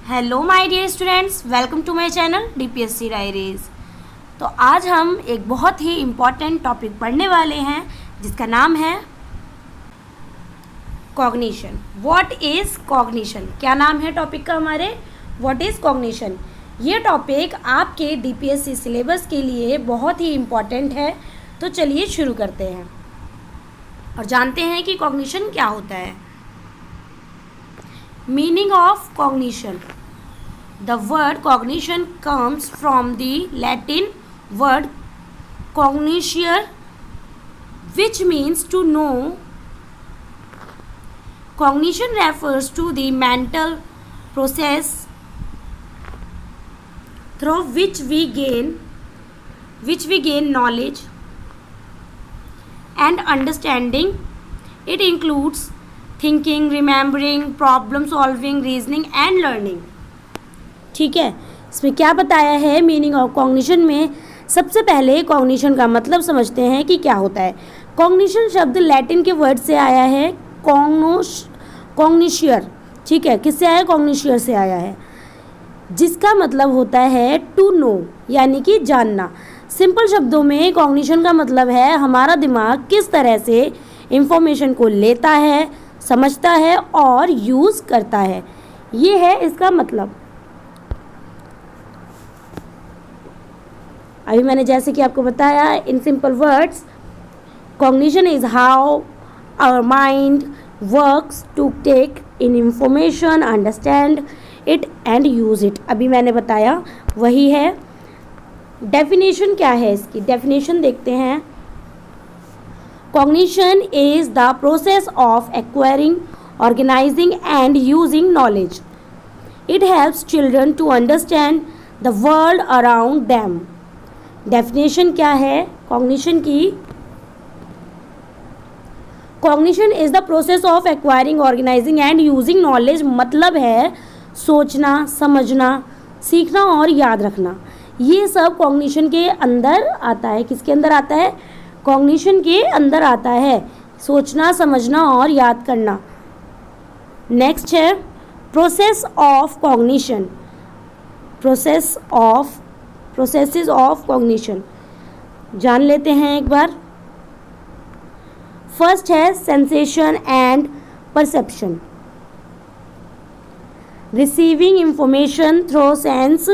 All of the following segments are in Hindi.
Hello my dear students, welcome to my channel DPSC diaries. तो आज हम एक बहुत ही इम्पॉर्टेंट टॉपिक पढ़ने वाले हैं जिसका नाम है कॉग्निशन। What is cognition? क्या नाम है टॉपिक का हमारे? What is cognition. ये टॉपिक आपके डीपीएससी सिलेबस के लिए बहुत ही इम्पॉर्टेंट है। तो चलिए शुरू करते हैं और जानते हैं कि कॉग्निशन क्या होता है। Meaning of cognition. The word cognition comes from the Latin word cognitio, which means to know. Cognition refers to the mental process through which we gain knowledge and understanding. It includes thinking, remembering, problem solving, reasoning and learning. ठीक है, इसमें क्या बताया है मीनिंग ऑफ कॉग्निशन में। सबसे पहले कॉग्निशन का मतलब समझते हैं कि क्या होता है। कॉग्निशन शब्द लैटिन के वर्ड से आया है कॉग्निशियर। ठीक है, किससे आया? कॉग्निशियर से आया है, जिसका मतलब होता है टू नो, यानी कि जानना। सिंपल शब्दों में कॉग्निशन का मतलब है हमारा दिमाग किस तरह से इंफॉर्मेशन को लेता है, समझता है और यूज़ करता है। ये है इसका मतलब। अभी मैंने जैसे कि आपको बताया in simple words, cognition is how our mind works to take in information, understand it and use it. अभी मैंने बताया वही है। डेफिनेशन क्या है इसकी? डेफिनेशन देखते हैं। Cognition is the process of acquiring, organizing and using knowledge. It helps children to understand the world around them. Definition क्या है cognition की? Cognition is the process of acquiring, organizing and using knowledge। मतलब है सोचना, समझना, सीखना और याद रखना। ये सब cognition के अंदर आता है। किसके अंदर आता है? कॉग्निशन के अंदर आता है, सोचना, समझना और याद करना। नेक्स्ट है process of cognition. Processes of cognition जान लेते हैं एक बार। फर्स्ट है sensation and perception. Receiving information through sense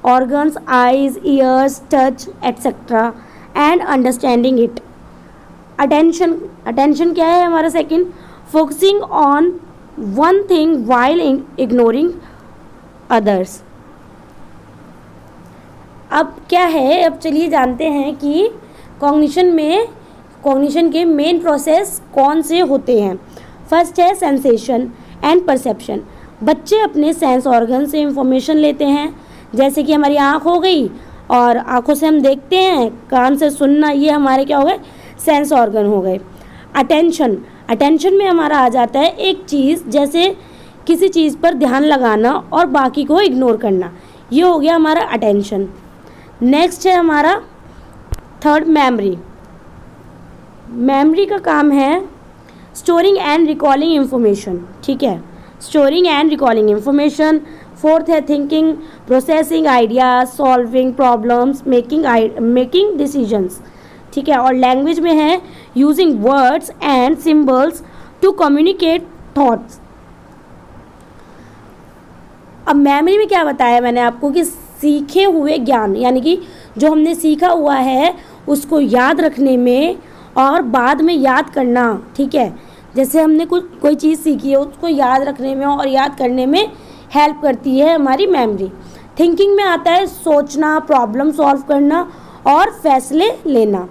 organs, eyes, years, touch etcetera and understanding it. Attention क्या है हमारा? Second, focusing on one thing while ignoring others. अब क्या है, अब चलिए जानते हैं कि कॉग्निशन के मेन प्रोसेस कौन से होते हैं। फर्स्ट है सेंसेशन एंड परसेप्शन। बच्चे अपने सेंस ऑर्गन से इंफॉर्मेशन लेते हैं, जैसे कि हमारी आँख हो गई और आँखों से हम देखते हैं, कान से सुनना, ये हमारे क्या हो गए? सेंस ऑर्गन हो गए। अटेंशन में हमारा आ जाता है एक चीज़, जैसे किसी चीज़ पर ध्यान लगाना और बाकी को इग्नोर करना, ये हो गया हमारा अटेंशन। नेक्स्ट है हमारा थर्ड मेमोरी। मेमोरी का काम है स्टोरिंग एंड रिकॉलिंग इंफॉर्मेशन। ठीक है, storing and recalling information. Fourth है thinking, processing ideas, solving problems, making decisions. ठीक है, और लैंग्वेज में है using words and symbols to communicate thoughts. अब मेमोरी में क्या बताया मैंने आपको कि सीखे हुए ज्ञान, यानी कि जो हमने सीखा हुआ है उसको याद रखने में और बाद में याद करना। ठीक है, जैसे हमने कोई चीज़ सीखी है उसको याद रखने में और याद करने में हेल्प करती है हमारी मेमोरी। थिंकिंग में आता है सोचना, प्रॉब्लम सॉल्व करना और फैसले लेना।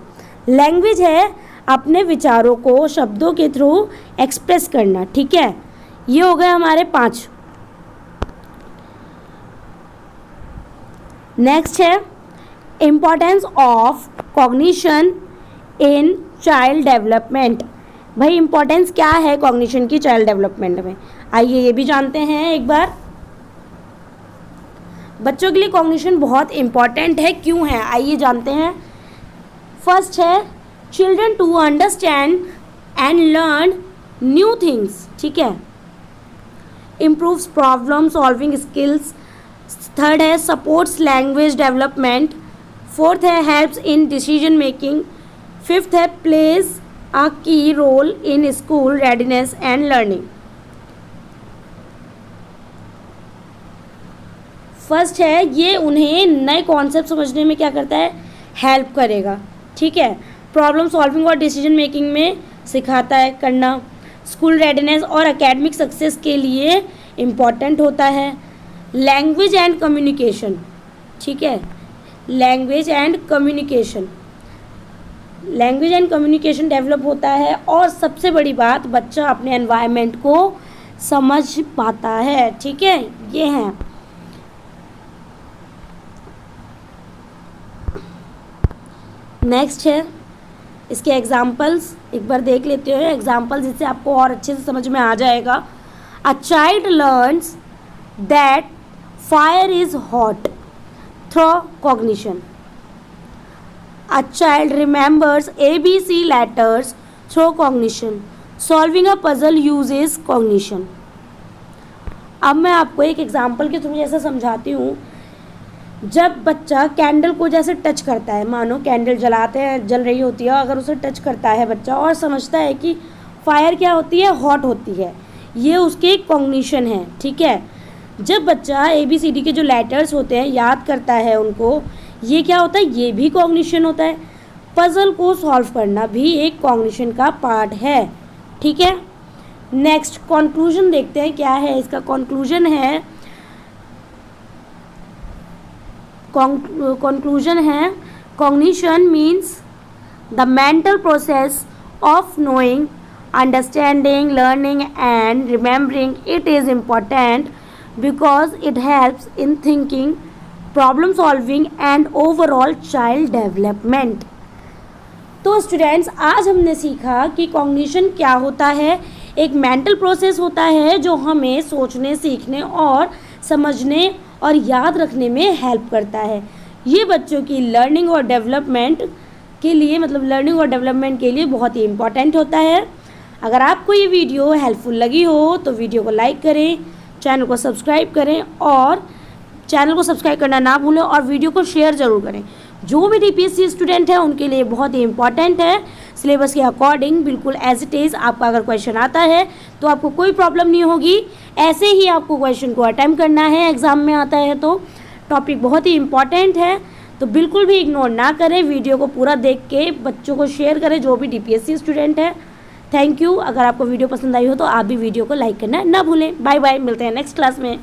लैंग्वेज है अपने विचारों को शब्दों के थ्रू एक्सप्रेस करना। ठीक है, ये हो गए हमारे 5। नेक्स्ट है importance of cognition in child development. भाई इम्पोर्टेंस क्या है कॉग्निशन की चाइल्ड डेवलपमेंट में? आइए ये भी जानते हैं एक बार। बच्चों के लिए कॉग्निशन बहुत इम्पॉर्टेंट है, क्यों है आइए जानते हैं। फर्स्ट है children to understand and learn new things. ठीक है, improves problem solving skills. Third है supports language development. फोर्थ है helps in decision making. Fifth है plays a key role in school readiness and learning. First है ये उन्हें नए कॉन्सेप्ट समझने में क्या करता है, हेल्प करेगा, ठीक है. प्रॉब्लम सॉल्विंग और डिसीजन मेकिंग में सिखाता है करना. स्कूल रेडीनेस और एकेडमिक सक्सेस के लिए इम्पॉर्टेंट होता है. लैंग्वेज एंड कम्युनिकेशन, ठीक है, लैंग्वेज एंड कम्युनिकेशन डेवलप होता है. और सबसे बड़ी बात, बच्चा अपने एनवायरनमेंट को समझ पाता है, ठीक है. ये हैं नेक्स्ट है इसके एग्जाम्पल्स. एक बार देख लेते हो एग्जाम्पल, जिससे आपको और अच्छे से समझ में आ जाएगा. A child learns that fire is hot through cognition. A child remembers ABC letters through cognition. Solving a puzzle uses cognition. अब मैं आपको एक एग्जाम्पल के थ्रू जैसा समझाती हूँ. जब बच्चा कैंडल को जैसे टच करता है, मानो कैंडल जलाते हैं, जल रही होती है, अगर उसे टच करता है बच्चा और समझता है कि फायर क्या होती है, हॉट होती है, ये उसके कॉग्निशन है, ठीक है. जब बच्चा ABCD के जो लेटर्स होते हैं याद करता है उनको, ये क्या होता है, ये भी कॉग्निशन होता है. पजल को सॉल्व करना भी एक कॉग्निशन का पार्ट है, ठीक है. नेक्स्ट कंक्लूजन देखते हैं क्या है इसका. कंक्लूजन है cognition means the mental process of knowing, understanding, learning and remembering. It is important because it helps in thinking, problem solving and overall child development. तो स्टूडेंट्स, आज हमने सीखा कि कॉग्निशन क्या होता है. एक मेंटल प्रोसेस होता है जो हमें सोचने, सीखने और समझने और याद रखने में हेल्प करता है. ये बच्चों की लर्निंग और डेवलपमेंट के लिए बहुत ही इम्पॉर्टेंट होता है. अगर आपको ये वीडियो हेल्पफुल लगी हो तो वीडियो को लाइक करें, चैनल को सब्सक्राइब करें और चैनल को सब्सक्राइब करना ना भूलें और वीडियो को शेयर ज़रूर करें. जो भी DPSC स्टूडेंट है उनके लिए बहुत ही इंपॉर्टेंट है. सिलेबस के अकॉर्डिंग बिल्कुल एज इट इज़ आपका अगर क्वेश्चन आता है तो आपको कोई प्रॉब्लम नहीं होगी. ऐसे ही आपको क्वेश्चन को अटेम्प्ट करना है, एग्ज़ाम में आता है तो. टॉपिक बहुत ही इंपॉर्टेंट है, तो बिल्कुल भी इग्नोर ना करें. वीडियो को पूरा देख के बच्चों को शेयर करें जो भी DPSC स्टूडेंट है. Thank you. अगर आपको वीडियो पसंद आई हो तो आप भी वीडियो को लाइक करना ना भूलें. बाय बाय, मिलते हैं नेक्स्ट क्लास में.